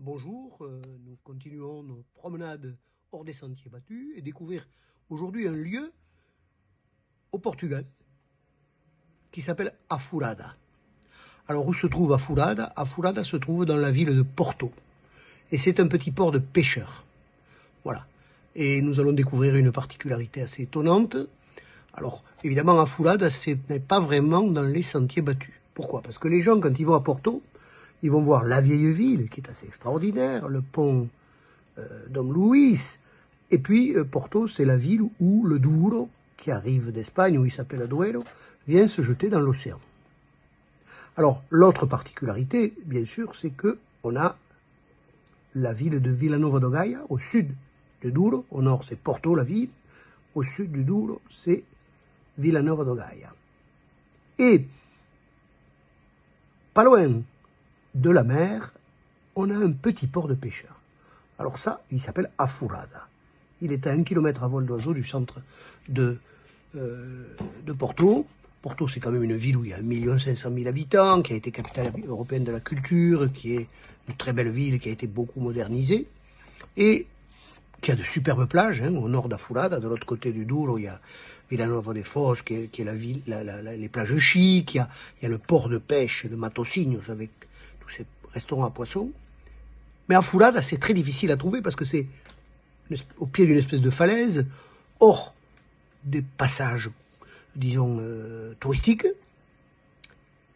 Bonjour, nous continuons nos promenades hors des sentiers battus et découvrir aujourd'hui un lieu au Portugal qui s'appelle Afourada. Alors où se trouve Afourada? Afourada se trouve dans la ville de Porto et c'est un petit port de pêcheurs. Voilà. Et nous allons découvrir une particularité assez étonnante. Alors évidemment Afourada ce n'est pas vraiment dans les sentiers battus. Pourquoi? Parce que les gens quand ils vont à Porto, ils vont voir la vieille ville, qui est assez extraordinaire, le pont Dom Luis. Et puis, Porto, c'est la ville où le Douro, qui arrive d'Espagne, où il s'appelle Duero, vient se jeter dans l'océan. Alors, l'autre particularité, bien sûr, c'est que on a la ville de Vila Nova de Gaia, au sud de Douro. Au nord, c'est Porto, la ville. Au sud du Douro, c'est Vila Nova de Gaia. Et, pas loin de la mer, on a un petit port de pêcheurs. Alors ça, il s'appelle Afourada. Il est à 1 km à vol d'oiseau du centre de Porto. Porto, c'est quand même une ville où il y a 1 500 000 habitants, qui a été capitale européenne de la culture, qui est une très belle ville, qui a été beaucoup modernisée, et qui a de superbes plages, au nord d'Afourada. De l'autre côté du Douro, il y a Vila Nova de Foz, qui est la ville, les plages chics, il y a le port de pêche de Matosinhos, avec tous ces restaurants à poissons. Mais Afourada, c'est très difficile à trouver parce que c'est au pied d'une espèce de falaise, hors des passages, disons, touristiques.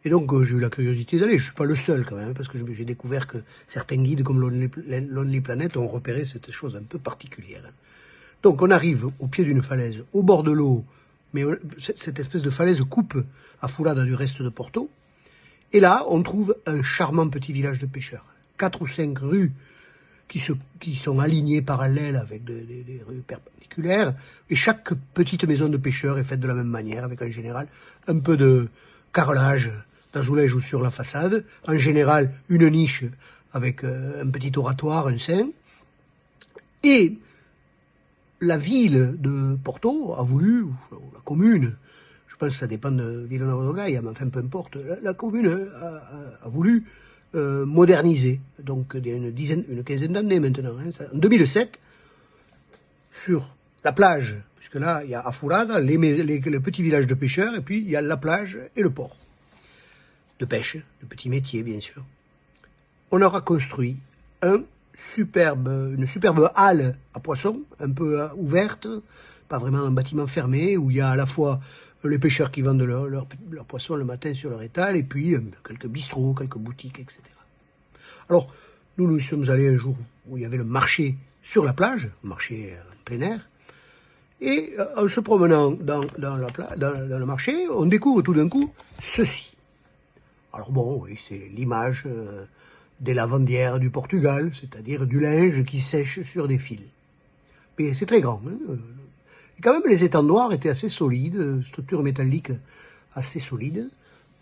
Et donc, j'ai eu la curiosité d'aller. Je ne suis pas le seul quand même, parce que j'ai découvert que certains guides comme Lonely Planet ont repéré cette chose un peu particulière. Donc, on arrive au pied d'une falaise, au bord de l'eau, mais cette espèce de falaise coupe Afourada du reste de Porto. Et là, on trouve un charmant petit village de pêcheurs. 4 ou 5 rues qui sont alignées parallèles avec des rues perpendiculaires. Et chaque petite maison de pêcheurs est faite de la même manière, avec en général un peu de carrelage d'azoulège ou sur la façade. En général, une niche avec un petit oratoire, un sein. Et la ville de Porto a voulu, ou la commune, je pense que ça dépend de Vila Nova de Gaia, mais enfin peu importe, la commune a voulu moderniser, donc il y a une quinzaine d'années maintenant, en 2007, sur la plage, puisque là il y a Afourada, les petits villages de pêcheurs, et puis il y a la plage et le port de pêche, de petits métiers bien sûr. On aura construit une superbe halle à poissons, un peu ouverte, pas vraiment un bâtiment fermé, où il y a à la fois les pêcheurs qui vendent leurs poissons le matin sur leur étal, et puis quelques bistrots, quelques boutiques, etc. Alors, nous sommes allés un jour où il y avait le marché sur la plage, le marché en plein air, et en se promenant dans le marché, on découvre tout d'un coup ceci. Alors bon, oui, c'est l'image des lavandières du Portugal, c'est-à-dire du linge qui sèche sur des fils. Mais c'est très grand, Et quand même, les étendoirs étaient assez solides, structure métallique assez solide.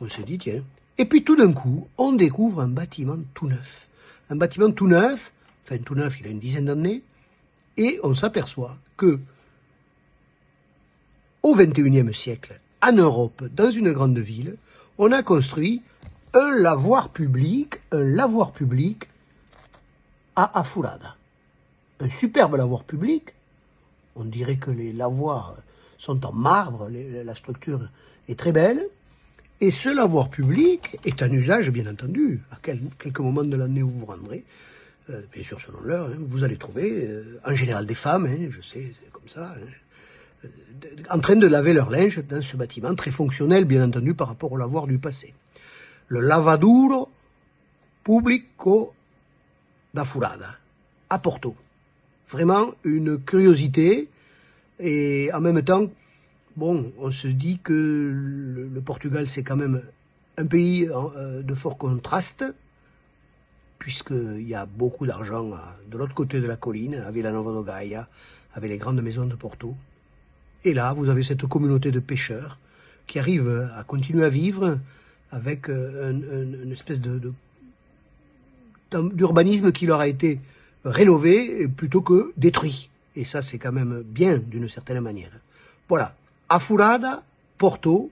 On s'est dit, tiens. Et puis tout d'un coup, on découvre un bâtiment tout neuf. Un bâtiment tout neuf, enfin tout neuf, il a une dizaine d'années, et on s'aperçoit que au XXIe siècle, en Europe, dans une grande ville, on a construit un lavoir public à Afourada. Un superbe lavoir public. On dirait que les lavoirs sont en marbre, la structure est très belle. Et ce lavoir public est un usage, bien entendu, à quelques moments de l'année où vous vous rendrez, bien sûr selon l'heure, vous allez trouver, en général des femmes, je sais, c'est comme ça, en train de laver leur linge dans ce bâtiment, très fonctionnel, bien entendu, par rapport au lavoir du passé. Le Lavadouro Público d'Afourada, à Porto. Vraiment une curiosité, et en même temps, bon, on se dit que le Portugal, c'est quand même un pays de fort contraste, puisqu'il y a beaucoup d'argent de l'autre côté de la colline, à Vila Nova de Gaia, avec les grandes maisons de Porto. Et là, vous avez cette communauté de pêcheurs qui arrive à continuer à vivre avec une espèce d'urbanisme qui leur a été rénové plutôt que détruit. Et ça, c'est quand même bien, d'une certaine manière. Voilà. Afourada, Porto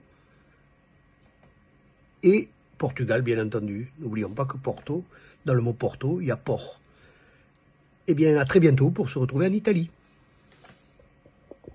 et Portugal, bien entendu. N'oublions pas que Porto, dans le mot Porto, il y a port. Eh bien, à très bientôt pour se retrouver en Italie.